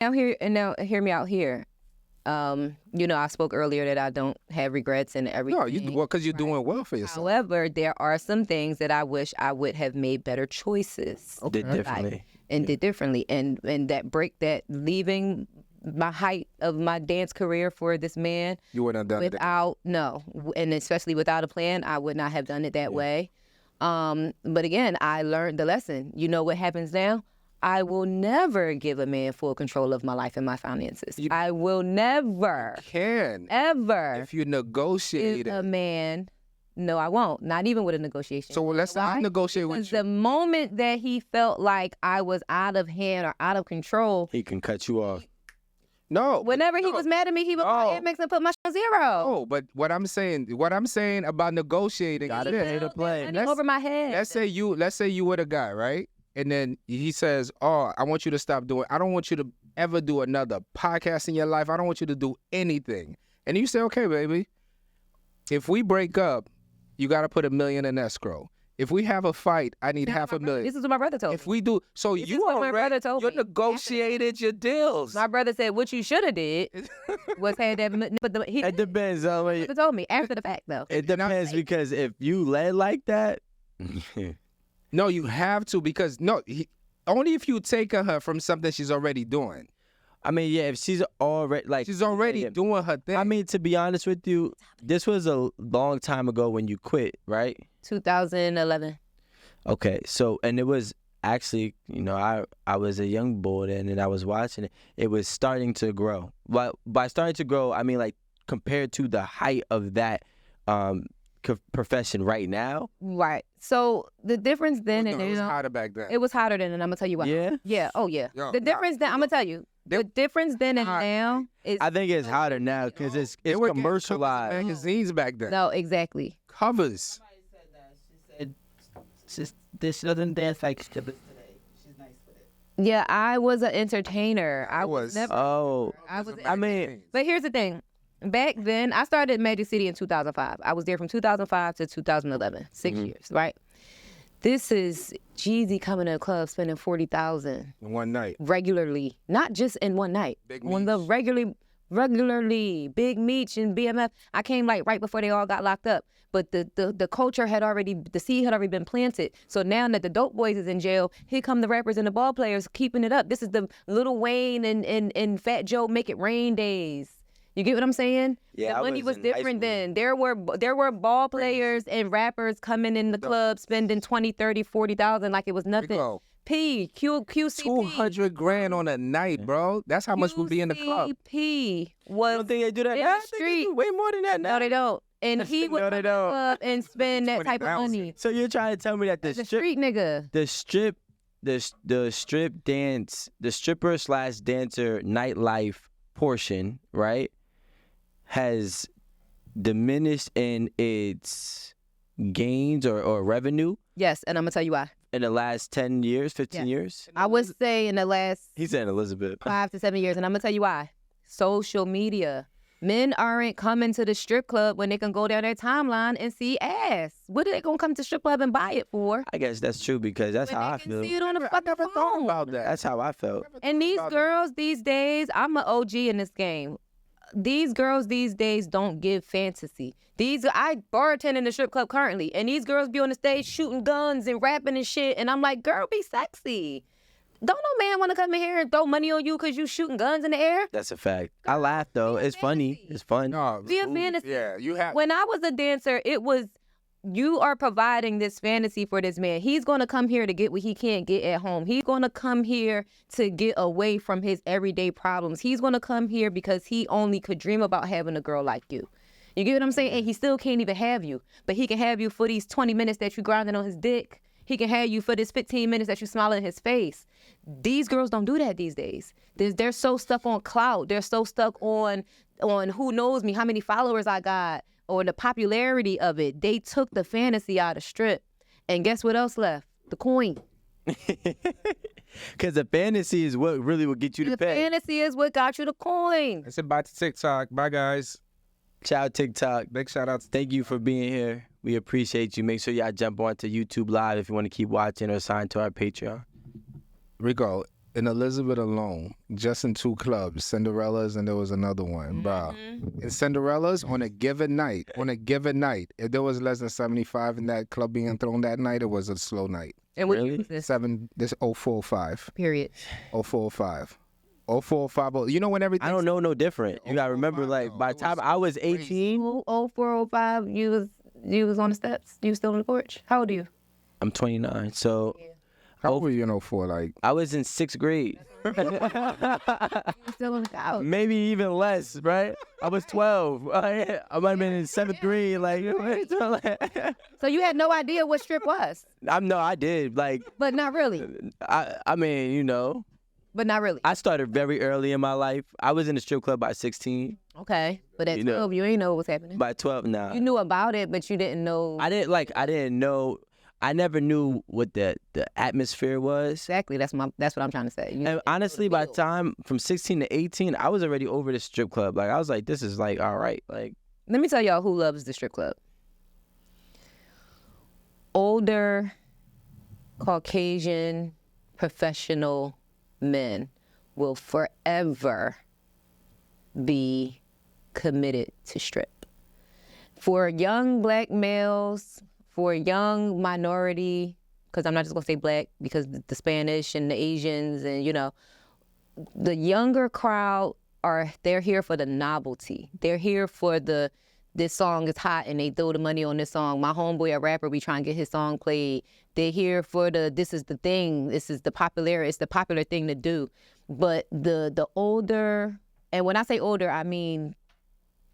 Now hear me out here. I spoke earlier that I don't have regrets and everything. No, because you're doing well for yourself. However, there are some things that I wish I would have made better choices. Did differently. Did differently. And that leaving my height of my dance career for this man. You wouldn't have done it. No. And especially without a plan, I would not have done it that way. But again, I learned the lesson. You know what happens now? I will never give a man full control of my life and my finances. I will never. Ever. If you negotiate a man. No, I won't. Not even with a negotiation. So let's not negotiate with you. Because the moment that he felt like I was out of hand or out of control. He can cut you off. No. Whenever he was mad at me, he would call Amex and put my shit on zero. Oh, but what I'm saying about negotiating. Gotta pay to play. Over my head. Let's say you were the guy, right? And then he says, "Oh, I want you to stop doing. I don't want you to ever do another podcast in your life. I don't want you to do anything." And you say, "Okay, baby. If we break up, you got to put $1 million in escrow. If we have a fight, I need $500,000. This is what my brother told me. If we do, so this you already you negotiated your deals. My brother said, "What you should have did was had that." But it depends on what he told me after the fact, though. It depends because if you led like that. No, you have to because only if you take her from something she's already doing. I mean, yeah, if she's already doing her thing. I mean, to be honest with you, this was a long time ago when you quit, right? 2011. Okay, so and it was actually, I was a young boy then, and I was watching it. It was starting to grow. But by starting to grow, I mean like compared to the height of that profession right now. Right. So the difference then it was hotter back then. It was hotter then, and I'm gonna tell you why. Yeah. Yeah. Oh yeah. The difference then, I'm gonna tell you. The difference then and now is. I think it's hotter now because it's commercialized. Magazines back then. No, exactly. Covers. This doesn't dance like she does today. She's nice with it. Yeah, I was an entertainer. I was. Never, I mean, but here's the thing. Back then, I started at Magic City in 2005. I was there from 2005 to 2011, 6 years, right? This is Jeezy coming to the club spending $40,000 in one night, regularly, not just in one night. When the regularly Big Meech and BMF, I came like right before they all got locked up. But the culture had already, the seed had already been planted. So now that the dope boys is in jail, here come the rappers and the ball players keeping it up. This is the Lil Wayne and Fat Joe Make It Rain days. You get what I'm saying? Yeah, the money was different then. There were ball players and rappers coming in the club spending 20, 30, 40,000 like it was nothing. QCP. $200,000 on a night, bro. That's how much would be in the club. QCP was. I don't think they do that. Yeah, I think they do way more than that now. No, they don't. And he would come to the club and spend that type of money. So you're trying to tell me that the street nigga, the strip dance, the stripper / dancer nightlife portion, right, has diminished in its gains or revenue? Yes, and I'm gonna tell you why. In the last 10 years, 15 years? I would say in the last... He's saying Elizabeth. 5 to 7 years, and I'm gonna tell you why. Social media. Men aren't coming to the strip club when they can go down their timeline and see ass. What are they gonna come to the strip club and buy it for? I guess that's true because that's how I feel. See it on the fucking phone. Thought about that. That's how I felt. And these girls these days, I'm an OG in this game. These girls these days don't give fantasy. I bartend in the strip club currently, and these girls be on the stage shooting guns and rapping and shit, and I'm like, girl, be sexy. Don't no man want to come in here and throw money on you because you shooting guns in the air? That's a fact. I laugh though. It's funny. It's fun. No, be a fantasy. Yeah, you have. When I was a dancer, it was you are providing this fantasy for this man. He's going to come here to get what he can't get at home. He's going to come here to get away from his everyday problems. He's going to come here because he only could dream about having a girl like you. You get what I'm saying? And he still can't even have you. But he can have you for these 20 minutes that you grinding on his dick. He can have you for this 15 minutes that you smiling in his face. These girls don't do that these days. They're so stuck on clout. They're so stuck on who knows me, how many followers I got, or the popularity of it. They took the fantasy out of strip. And guess what else left? The coin. Because the fantasy is what really will get you to pay. The fantasy is what got you the coin. I said bye to TikTok. Bye, guys. Ciao, TikTok. Big shout out. Thank you for being here. We appreciate you. Make sure y'all jump on to YouTube Live if you want to keep watching or sign to our Patreon. Rico, in Elizabeth alone, just in 2 clubs, Cinderella's and there was another one, bro. In Cinderella's, on a given night, if there was less than 75 in that club being thrown that night, it was a slow night. And what Really? year was this? 0405. Period. 0405. 0450. You know when everything. I don't know no different. You gotta remember, like, by the time I was 18, 0405, you was on the steps. You was still on the porch. How old are you? I'm 29, so How old were you in 04? Like, I was in 6th grade. You still on the couch. Maybe even less, right? I was 12. I might have been in 7th grade. Like, So you had no idea what strip was, I did. Like, but not really. I mean, you know, But not really. I started very early in my life. I was in the strip club by 16. Okay. But at You know. 12, you ain't know what was happening. By 12, nah. You knew about it, but you didn't know I didn't know. I never knew what the atmosphere was. exactly. That's what I'm trying to say. You And honestly, by the time from 16 to 18, I was already over the strip club. Like, I was like, this is like, all right. Like, Let me tell y'all who loves the strip club. Older, Caucasian, professional men will forever be committed to strip. For young black males, for young minority, because I'm not just going to say black, because the Spanish and the Asians and, you know, the younger crowd they're here for the novelty. They're here for this song is hot and they throw the money on this song. My homeboy, a rapper, we try and get his song played. They're here for this is the thing. This is it's the popular thing to do. But the older, and when I say older, I mean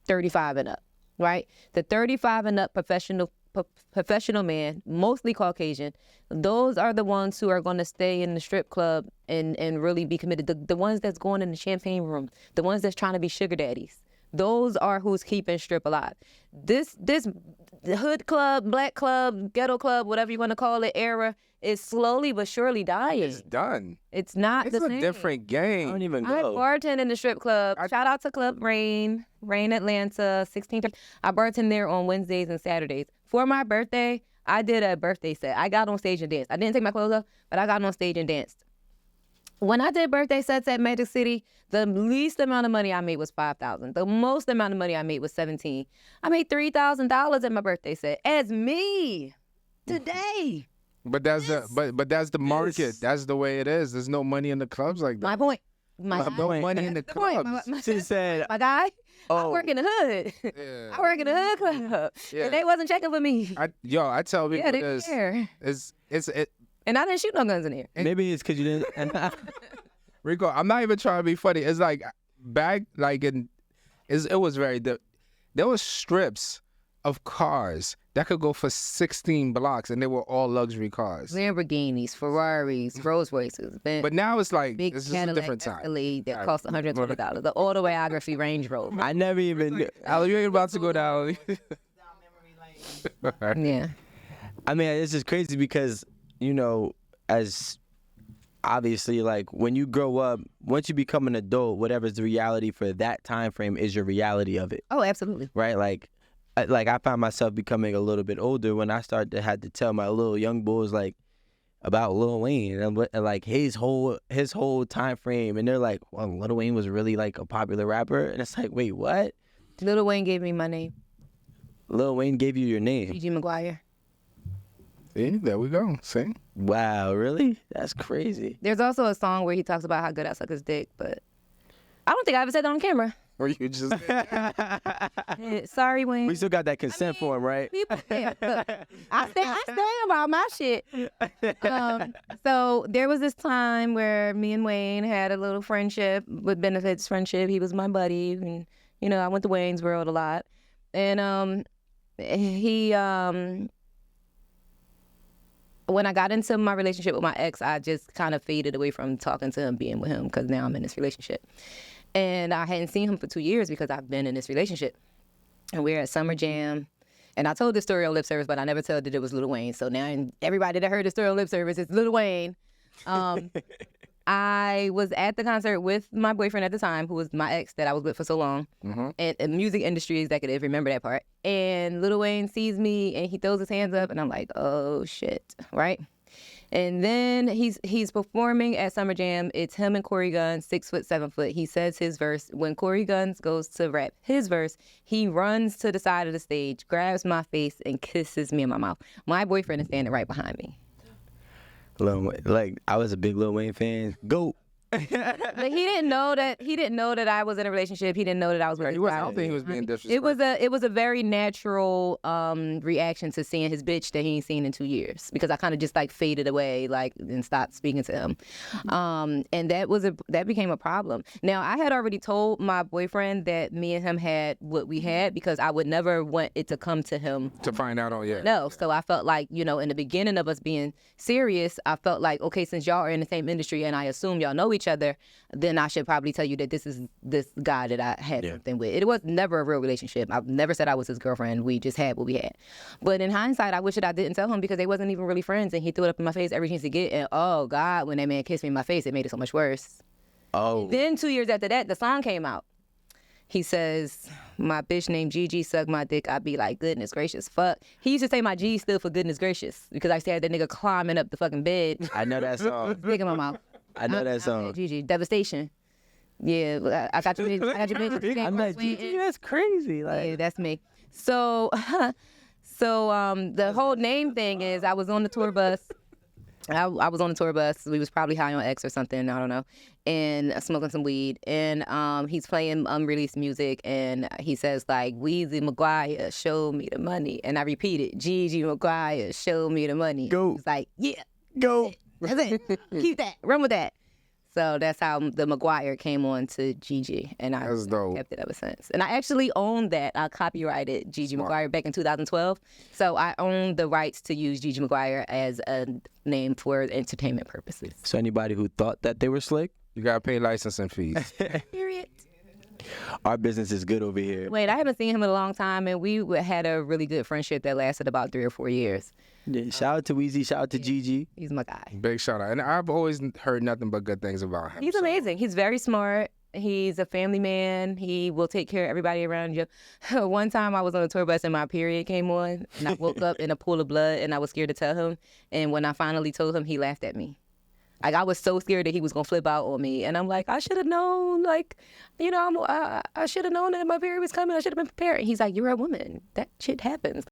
35 and up, right? The 35 and up professional man, mostly Caucasian, those are the ones who are going to stay in the strip club and really be committed. The ones that's going in the champagne room, the ones that's trying to be sugar daddies. Those are who's keeping strip alive. This hood club, black club, ghetto club, whatever you want to call it, era is slowly but surely dying. it's done. It's not It's the a same. different I game. don't even I go. bartend in the strip club. Shout out to Club Rain Atlanta, 16th. I bartend there on Wednesdays and Saturdays. For my birthday, I did a birthday set. I got on stage and danced. I didn't take my clothes off, but I got on stage and danced. When I did birthday sets at Magic City, the least amount of money I made was $5,000. The most amount of money I made was $17,000. I made $3,000 at my birthday set as me today. But that's the market. That's the way it is. There's no money in the clubs like that. My point. My No guy. money in the That's the point. clubs. She said, My guy, I oh, work in the hood. Yeah. I work in the hood club. Yeah. And they wasn't checking for me. I tell people Yeah, they this. care. It And I didn't shoot no guns in here. maybe it's because you didn't. Rico, I'm not even trying to be funny. It's like back like it was very there was strips of cars that could go for 16 blocks and they were all luxury cars. Lamborghinis, Ferraris, Rolls Royces, But now it's like big it's just a Cadillac different time. Escalade that cost $120. The autobiography Range Rover. I never even knew. Al, you ain't about to go down. Yeah. I mean, it's just crazy because, you know, as obviously, like, when you grow up, once you become an adult, whatever's the reality for that time frame is your reality of it, Oh, absolutely. right? Like I found myself becoming a little bit older when I started to had to tell my little young boys, like, about Lil Wayne and like his whole time frame, and they're like, well, Lil Wayne was really like a popular rapper, and it's like, wait, what? Lil Wayne gave me my name, Lil Wayne gave you your name? G.G. McGuire. See, there we go. See? Wow, really? That's crazy. There's also a song where he talks about how good I suck his dick, but I don't think I ever said that on camera. Or you just Sorry, Wayne. We still got that consent form, right? People, yeah, look, I stand about my shit. So there was this time where me and Wayne had a little friendship with benefits friendship. He was my buddy, and you know I went to Wayne's World a lot, and he when I got into my relationship with my ex, I just kind of faded away from talking to him, being with him, because now I'm in this relationship. And I hadn't seen him for 2 years because I've been in this relationship. And we're at Summer Jam. And I told this story on lip service, but I never told that it was Lil Wayne. So now everybody that heard the story on lip service, it's Lil Wayne. I was at the concert with my boyfriend at the time, who was my ex that I was with for so long, and a music industry executive, remember that part. And Lil Wayne sees me and he throws his hands up and I'm like, oh shit, right? And then he's performing at Summer Jam. It's him and Corey Guns, 6 foot, 7 foot. He says his verse. When Corey Guns goes to rap his verse, he runs to the side of the stage, grabs my face, and kisses me in my mouth. My boyfriend is standing right behind me. Lil Wayne, like I was a big Lil Wayne fan. Go. But he didn't know that I was in a relationship. He didn't know that I was with this I guy. don't think he was being disrespectful. It was a very natural reaction to seeing his bitch that he ain't seen in 2 years, because I kind of just like faded away and stopped speaking to him, and that became a problem. Now I had already told my boyfriend that me and him had what we had, because I would never want it to come to him to find out on. Yeah. No, so I felt like, in the beginning of us being serious, I felt like, okay, since y'all are in the same industry and I assume y'all know each other, then I should probably tell you that this is this guy that I had something with. It was never a real relationship. I've never said I was his girlfriend. We just had what we had. But in hindsight, I wish that I didn't tell him, because they wasn't even really friends, and he threw it up in my face every chance he get. And oh God, when that man kissed me in my face, it made it so much worse. Oh. Then 2 years after that, the song came out. He says, my bitch named Gigi suck my dick. I'd be like, goodness gracious, fuck. He used to say my G stood for goodness gracious, because I said that nigga climbing up the fucking bed. I know that song. Dick in my mouth. I know that song. Gigi, devastation. Yeah, I got your bitch. I'm like, Gigi, that's crazy. Like, Yeah, that's me. So, the whole name thing is, I was on the tour bus. I was on the tour bus. We was probably high on X or something, I don't know, and smoking some weed. And he's playing unreleased music, and he says like, Weezy McGuire, show me the money. And I repeated, Gigi McGuire, show me the money. Go. He's like, yeah, go. that's it. Keep that. Run with that. So that's how the McGuire came on to Gigi, and I That's dope. kept it ever since. And I actually owned that. I copyrighted Gigi McGuire back in 2012. So I own the rights to use Gigi McGuire as a name for entertainment purposes. So anybody who thought that they were slick, You gotta pay licensing fees. Period. our business is good over here. Wait, I haven't seen him in a long time, and we had a really good friendship that lasted about 3 or 4 years. Yeah, shout out to Weezy, shout out to Gigi. He's my guy. Big shout out. And I've always heard nothing but good things about him. He's so. amazing. He's very smart. He's a family man. He will take care of everybody around you. One time I was on a tour bus and my period came on, and I woke up in a pool of blood, and I was scared to tell him. And when I finally told him, he laughed at me. Like, I was so scared that he was going to flip out on me. And I'm like, I should have known, like, I should have known that my period was coming. I should have been prepared. And he's like, you're a woman. That shit happens.